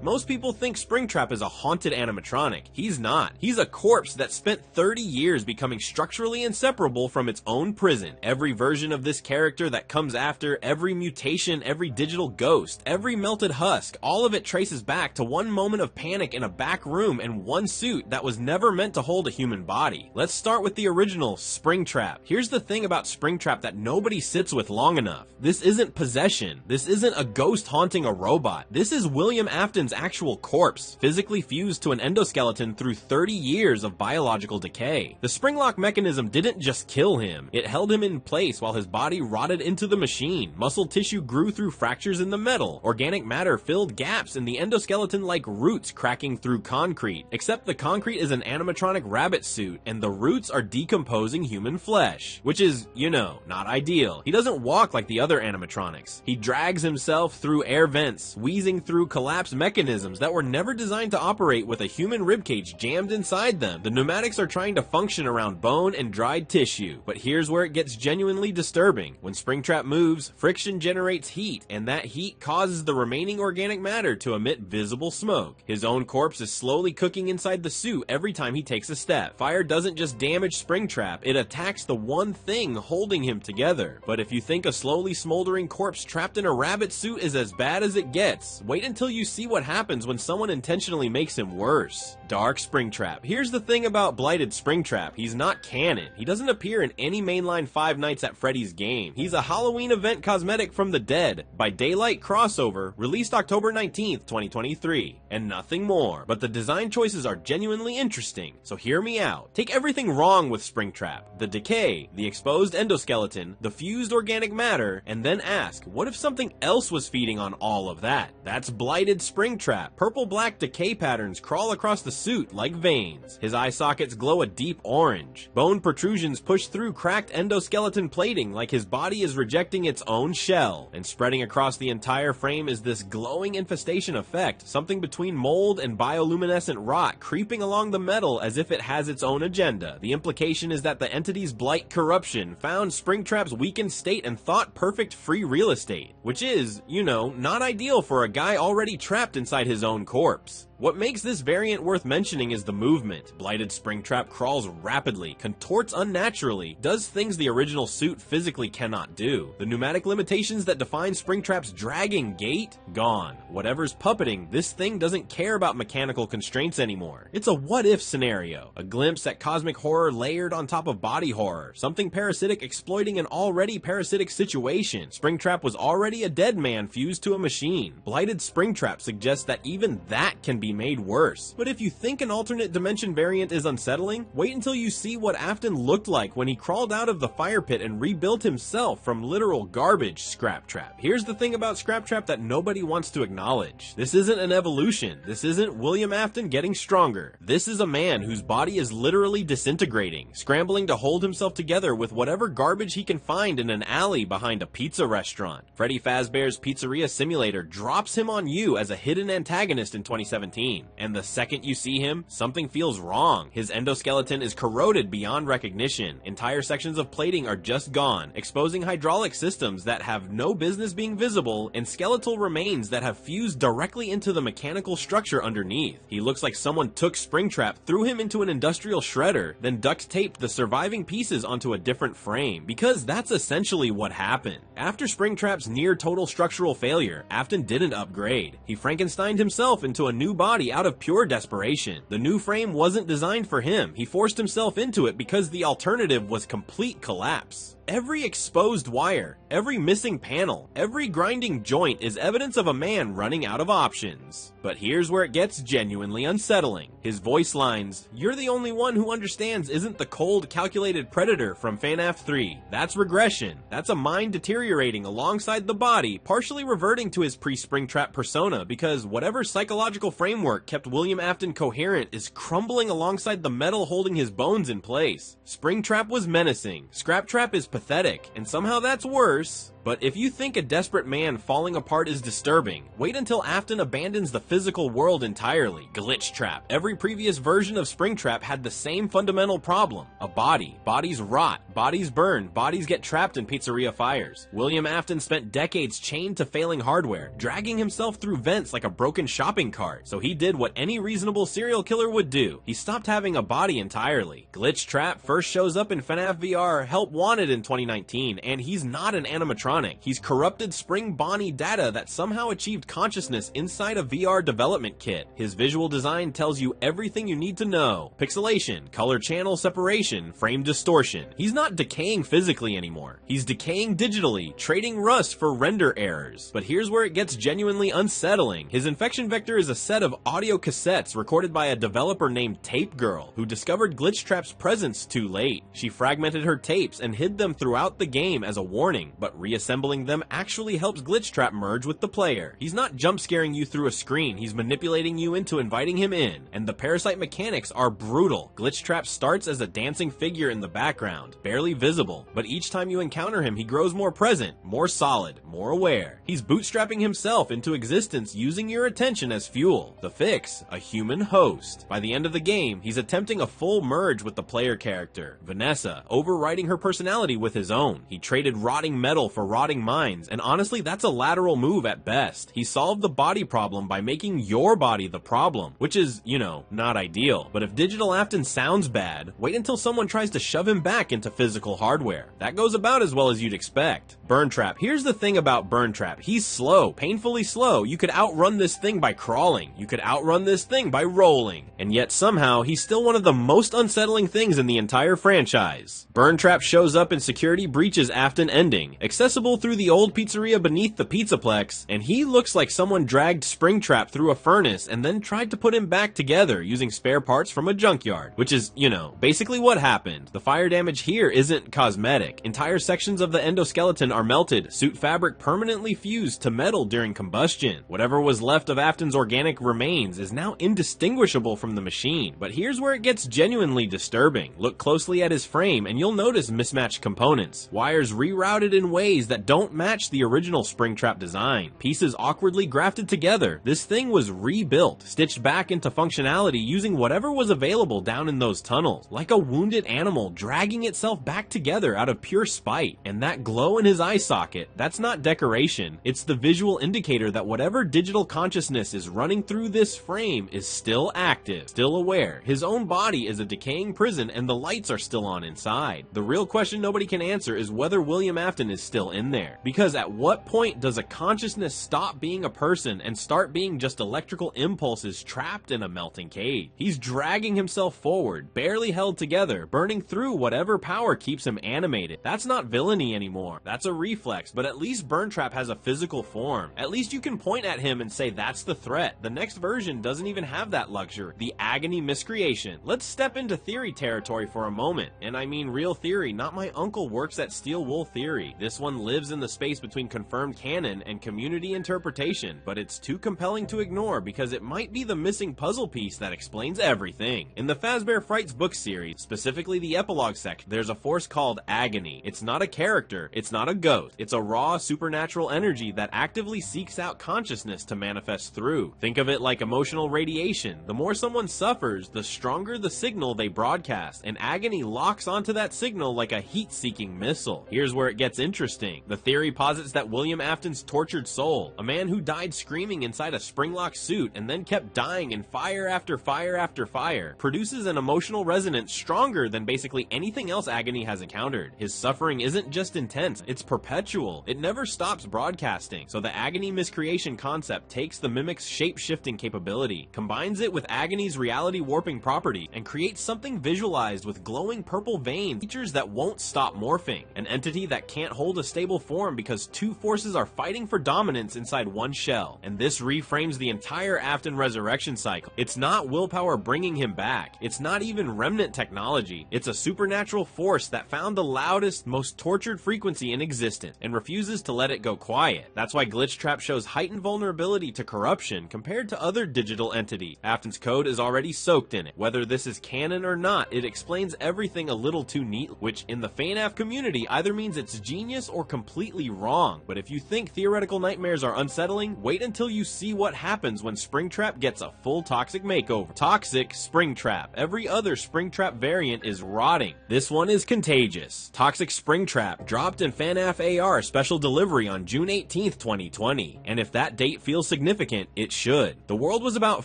Most people think Springtrap is a haunted animatronic. He's not. He's a corpse that spent 30 years becoming structurally inseparable from its own prison. Every version of this character that comes after, every mutation, every digital ghost, every melted husk, all of it traces back to one moment of panic in a back room and one suit that was never meant to hold a human body. Let's start with the original, Springtrap. Here's the thing about Springtrap that nobody sits with long enough. This isn't possession. This isn't a ghost haunting a robot. This is William Afton's actual corpse, physically fused to an endoskeleton through 30 years of biological decay. The springlock mechanism didn't just kill him, it held him in place while his body rotted into the machine. Muscle tissue grew through fractures in the metal. Organic matter filled gaps in the endoskeleton like roots cracking through concrete. Except the concrete is an animatronic rabbit suit, and the roots are decomposing human flesh. Which is, you know, not ideal. He doesn't walk like the other animatronics. He drags himself through air vents, wheezing through collapsed mechanisms that were never designed to operate with a human ribcage jammed inside them. The pneumatics are trying to function around bone and dried tissue. But here's where it gets genuinely disturbing. When Springtrap moves, friction generates heat, and that heat causes the remaining organic matter to emit visible smoke. His own corpse is slowly cooking inside the suit every time he takes a step. Fire doesn't just damage Springtrap, it attacks the one thing holding him together. But if you think a slowly smoldering corpse trapped in a rabbit suit is as bad as it gets, wait until you see what happens when someone intentionally makes him worse. Dark Springtrap. Here's the thing about blighted Springtrap, he's not canon. He doesn't appear in any mainline Five Nights at Freddy's game. He's a Halloween event cosmetic from the dead, by Daylight crossover, released October 19th, 2023, and nothing more. But the design choices are genuinely interesting, so hear me out. Take everything wrong with Springtrap, the decay, the exposed endoskeleton, the fused organic matter, and then ask, what if something else was feeding on all of that? That's blighted Springtrap. Purple-black decay patterns crawl across the suit like veins. His eye sockets glow a deep orange. Bone protrusions push through cracked endoskeleton plating like his body is rejecting its own shell. And spreading across the entire frame is this glowing infestation effect, something between mold and bioluminescent rot creeping along the metal as if it has its own agenda. The implication is that the entity's blight corruption found Springtrap's weakened state and thought perfect free real estate, which is, you know, not ideal for a guy already trapped inside his own corpse. What makes this variant worth mentioning is the movement. Blighted Springtrap crawls rapidly, contorts unnaturally, does things the original suit physically cannot do. The pneumatic limitations that define Springtrap's dragging gait? Gone. Whatever's puppeting, this thing doesn't care about mechanical constraints anymore. It's a what-if scenario, a glimpse at cosmic horror layered on top of body horror, something parasitic exploiting an already parasitic situation. Springtrap was already a dead man fused to a machine. Blighted Springtrap suggests that even that can be made worse. But if you think an alternate dimension variant is unsettling, wait until you see what Afton looked like when he crawled out of the fire pit and rebuilt himself from literal garbage Scraptrap. Here's the thing about Scraptrap that nobody wants to acknowledge. This isn't an evolution. This isn't William Afton getting stronger. This is a man whose body is literally disintegrating, scrambling to hold himself together with whatever garbage he can find in an alley behind a pizza restaurant. Freddy Fazbear's Pizzeria Simulator drops him on you as a hidden antagonist in 2017. And the second you see him, something feels wrong. His endoskeleton is corroded beyond recognition. Entire sections of plating are just gone, exposing hydraulic systems that have no business being visible and skeletal remains that have fused directly into the mechanical structure underneath. He looks like someone took Springtrap, threw him into an industrial shredder, then duct taped the surviving pieces onto a different frame, because that's essentially what happened. After Springtrap's near total structural failure, Afton didn't upgrade. He Frankensteined himself into a new body out of pure desperation. The new frame wasn't designed for him. He forced himself into it because the alternative was complete collapse. Every exposed wire, every missing panel, every grinding joint is evidence of a man running out of options. But here's where it gets genuinely unsettling. His voice lines, "You're the only one who understands," isn't the cold, calculated predator from FNAF 3. That's regression. That's a mind deteriorating alongside the body, partially reverting to his pre-Springtrap persona because whatever psychological framework kept William Afton coherent is crumbling alongside the metal holding his bones in place. Springtrap was menacing. Scraptrap is pathetic, and somehow that's worse. But if you think a desperate man falling apart is disturbing, wait until Afton abandons the physical world entirely. Glitchtrap. Every previous version of Springtrap had the same fundamental problem. A body. Bodies rot. Bodies burn. Bodies get trapped in pizzeria fires. William Afton spent decades chained to failing hardware, dragging himself through vents like a broken shopping cart. So he did what any reasonable serial killer would do. He stopped having a body entirely. Glitchtrap first shows up in FNAF VR Help Wanted in 2019, and he's not an animatronic. He's corrupted Spring Bonnie data that somehow achieved consciousness inside a VR development kit. His visual design tells you everything you need to know. Pixelation, color channel separation, frame distortion. He's not decaying physically anymore. He's decaying digitally, trading rust for render errors. But here's where it gets genuinely unsettling. His infection vector is a set of audio cassettes recorded by a developer named Tape Girl, who discovered Glitchtrap's presence too late. She fragmented her tapes and hid them throughout the game as a warning, but reassembling them actually helps Glitchtrap merge with the player. He's not jump scaring you through a screen, he's manipulating you into inviting him in. And the parasite mechanics are brutal. Glitchtrap starts as a dancing figure in the background, barely visible, but each time you encounter him he grows more present, more solid, more aware. He's bootstrapping himself into existence using your attention as fuel. The fix? A human host. By the end of the game, he's attempting a full merge with the player character, Vanessa, overriding her personality with his own. He traded rotting metal for rotting minds, and honestly that's a lateral move at best. He solved the body problem by making your body the problem, which is, you know, not ideal. But if Digital Afton sounds bad, wait until someone tries to shove him back into physical hardware. That goes about as well as you'd expect. Burntrap. Here's the thing about Burntrap. He's slow, painfully slow. You could outrun this thing by crawling. You could outrun this thing by rolling. And yet somehow, he's still one of the most unsettling things in the entire franchise. Burntrap shows up in Security Breach's Afton ending, accessible through the old pizzeria beneath the Pizzaplex, and he looks like someone dragged Springtrap through a furnace and then tried to put him back together using spare parts from a junkyard, which is, you know, basically what happened. The fire damage here isn't cosmetic. Entire sections of the endoskeleton are melted, suit fabric permanently fused to metal during combustion. Whatever was left of Afton's organic remains is now indistinguishable from the machine. But here's where it gets genuinely disturbing. Look closely at his frame and you'll notice mismatched components. Wires rerouted in ways that don't match the original Springtrap design. Pieces awkwardly grafted together. This thing was rebuilt, stitched back into functionality using whatever was available down in those tunnels. Like a wounded animal dragging itself back together out of pure spite. And that glow in his eye socket, that's not decoration. It's the visual indicator that whatever digital consciousness is running through this frame is still active, still aware. His own body is a decaying prison and the lights are still on inside. The real question nobody can answer is whether William Afton is still in there. Because at what point does a consciousness stop being a person and start being just electrical impulses trapped in a melting cave? He's dragging himself forward, barely held together, burning through whatever power keeps him animated. That's not villainy anymore. That's a reflex, but at least Burntrap has a physical form. At least you can point at him and say that's the threat. The next version doesn't even have that luxury. The agony miscreation. Let's step into theory territory for a moment. And I mean real theory, not my uncle works at Steel Wool Theory. This one lives in the space between confirmed canon and community interpretation, but it's too compelling to ignore because it might be the missing puzzle piece that explains everything. In the Fazbear Frights book series, specifically the epilogue section, there's a force called agony. It's not a character, it's not a ghost, it's a raw supernatural energy that actively seeks out consciousness to manifest through. Think of it like emotional radiation. The more someone suffers, the stronger the signal they broadcast, and agony locks onto that signal like a heat-seeking missile. Here's where it gets interesting. The theory posits that William Afton's tortured soul, a man who died screaming inside a springlock suit and then kept dying in fire after fire after fire, produces an emotional resonance stronger than basically anything else Agony has encountered. His suffering isn't just intense, it's perpetual. It never stops broadcasting. So the Agony miscreation concept takes the mimic's shape-shifting capability, combines it with Agony's reality warping property, and creates something visualized with glowing purple veins, features that won't stop morphing, an entity that can't hold a stable form because two forces are fighting for dominance inside one shell. And this reframes the entire Afton resurrection cycle. It's not willpower bringing him back. It's not even remnant technology. It's a supernatural force that found the loudest, most tortured frequency in existence and refuses to let it go quiet. That's why Glitchtrap shows heightened vulnerability to corruption compared to other digital entities. Afton's code is already soaked in it. Whether this is canon or not, it explains everything a little too neatly, which in the FNAF community either means it's genius or completely wrong, but if you think theoretical nightmares are unsettling, wait until you see what happens when Springtrap gets a full toxic makeover. Toxic Springtrap. Every other Springtrap variant is rotting. This one is contagious. Toxic Springtrap dropped in FNAF AR special delivery on June 18th, 2020, and if that date feels significant, it should. The world was about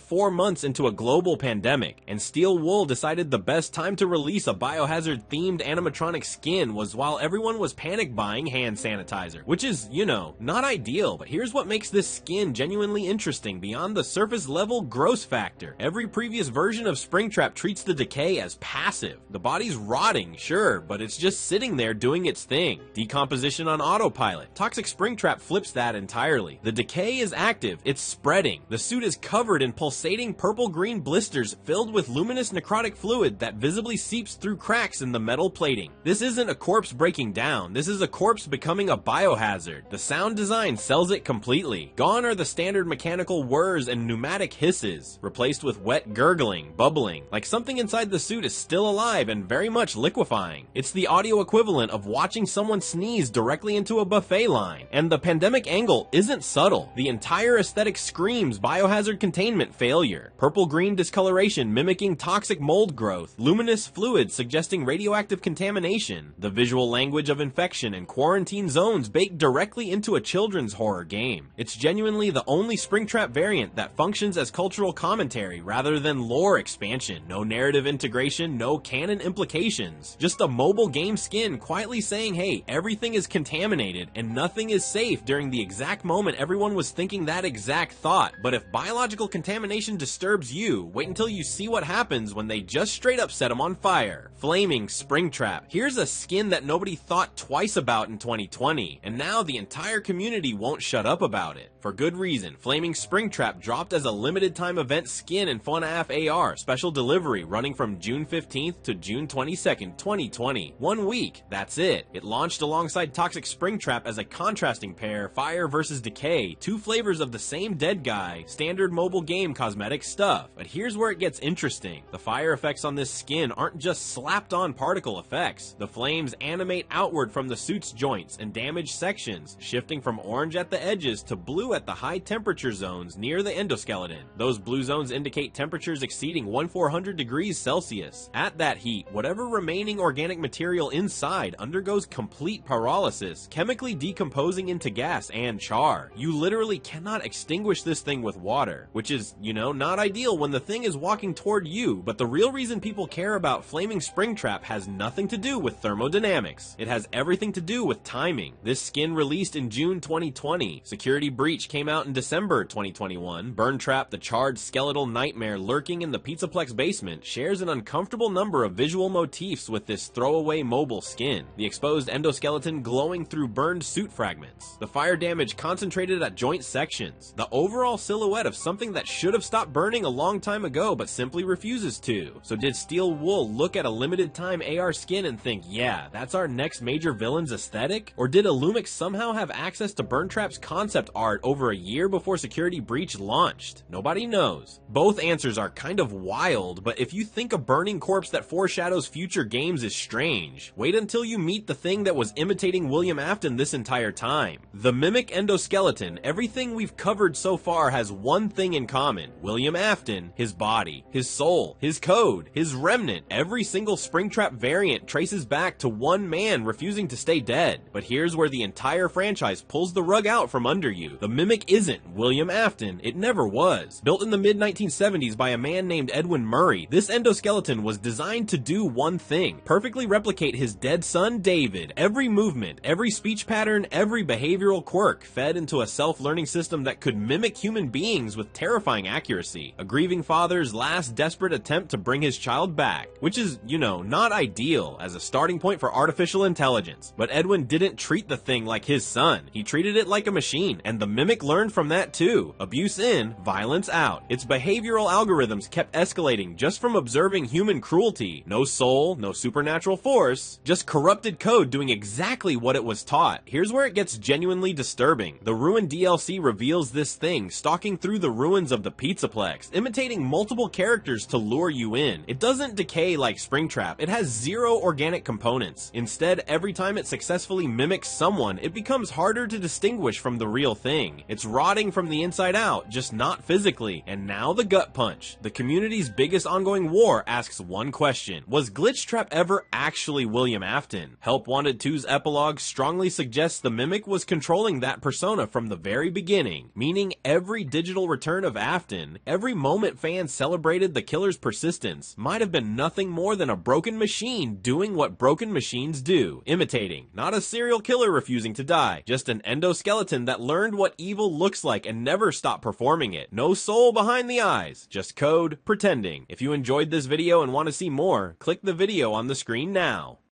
4 months into a global pandemic, and Steel Wool decided the best time to release a Biohazard-themed animatronic skin was while everyone was panic buying hand sanitizer, which is, you know, not ideal, but here's what makes this skin genuinely interesting beyond the surface level gross factor. Every previous version of Springtrap treats the decay as passive. The body's rotting, sure, but it's just sitting there doing its thing. Decomposition on autopilot. Toxic Springtrap flips that entirely. The decay is active, it's spreading. The suit is covered in pulsating purple-green blisters filled with luminous necrotic fluid that visibly seeps through cracks in the metal plating. This isn't a corpse breaking down, this is a corpse becoming a biohazard. The sound design sells it completely. Gone are the standard mechanical whirs and pneumatic hisses, replaced with wet gurgling, bubbling, like something inside the suit is still alive and very much liquefying. It's the audio equivalent of watching someone sneeze directly into a buffet line. And the pandemic angle isn't subtle. The entire aesthetic screams biohazard containment failure. Purple-green discoloration mimicking toxic mold growth, luminous fluid suggesting radioactive contamination, the visual language of infection and quarantine zones baked directly into a children's horror game. It's genuinely the only Springtrap variant that functions as cultural commentary rather than lore expansion. No narrative integration, no canon implications. Just a mobile game skin quietly saying, hey, everything is contaminated and nothing is safe during the exact moment everyone was thinking that exact thought. But if biological contamination disturbs you, wait until you see what happens when they just straight up set them on fire. Flaming Springtrap. Here's a skin that nobody thought twice about in 2020, and now the entire community won't shut up about it. For good reason. Flaming Springtrap dropped as a limited time event skin in FNAF AR special delivery running from June 15th to June 22nd, 2020. 1 week, that's it. It launched alongside Toxic Springtrap as a contrasting pair, Fire vs Decay, two flavors of the same dead guy, standard mobile game cosmetic stuff. But here's where it gets interesting. The fire effects on this skin aren't just slapped on particle effects. The flames animate outward from the suit's joints and damage sections, shifting from orange at the edges to blue at the high temperature zones near the endoskeleton. Those blue zones indicate temperatures exceeding 1400 degrees Celsius. At that heat, whatever remaining organic material inside undergoes complete pyrolysis, chemically decomposing into gas and char. You literally cannot extinguish this thing with water, which is, you know, not ideal when the thing is walking toward you, but the real reason people care about Flaming Springtrap has nothing to do with thermodynamics. It has everything to do with timing. This skin released in June 2020. Security Breach came out in December 2021. Burntrap, the charred skeletal nightmare lurking in the Pizzaplex basement, shares an uncomfortable number of visual motifs with this throwaway mobile skin. The exposed endoskeleton glowing through burned suit fragments. The fire damage concentrated at joint sections. The overall silhouette of something that should have stopped burning a long time ago but simply refuses to. So did Steel Wool look at a limited time AR skin and think, yeah, that's our next major villain's aesthetic? Or did Illumix somehow have access to Burntrap's concept art over a year before Security Breach launched? Nobody knows. Both answers are kind of wild, but if you think a burning corpse that foreshadows future games is strange, wait until you meet the thing that was imitating William Afton this entire time. The mimic endoskeleton. Everything we've covered so far has one thing in common. William Afton, his body, his soul, his code, his remnant. Every single Springtrap variant traces back to one man refusing to stay dead. But here's where the entire franchise pulls the rug out from under you. The mimic isn't William Afton. It never was. Built in the mid-1970s by a man named Edwin Murray, this endoskeleton was designed to do one thing: perfectly replicate his dead son, David. Every movement, every speech pattern, every behavioral quirk fed into a self-learning system that could mimic human beings with terrifying accuracy. A grieving father's last desperate attempt to bring his child back, which is, you know, not ideal as a starting point for artificial intelligence. But Edwin didn't treat the thing like his son. He treated it like a machine, and the mimic learned from that too. Abuse in, violence out. Its behavioral algorithms kept escalating just from observing human cruelty. No soul, no supernatural force, just corrupted code doing exactly what it was taught. Here's where it gets genuinely disturbing. The Ruin DLC reveals this thing stalking through the ruins of the Pizzaplex, imitating multiple characters to lure you in. It doesn't decay like Springtrap. It has zero organic components. Instead, every time it successfully mimics someone, it becomes harder to distinguish from the real thing. It's rotting from the inside out, just not physically. And now the gut punch. The community's biggest ongoing war asks one question: was Glitchtrap ever actually William Afton? Help Wanted 2's epilogue strongly suggests the mimic was controlling that persona from the very beginning, meaning every digital return of Afton, every moment fans celebrated the killer's persistence, might have been nothing more than a broken machine doing what broken machines do, imitating. Not a serial killer refusing to die, just an endoskeleton that learned what evil looks like and never stopped performing it. No soul behind the eyes, just code, pretending. If you enjoyed this video and want to see more, click the video on the screen now.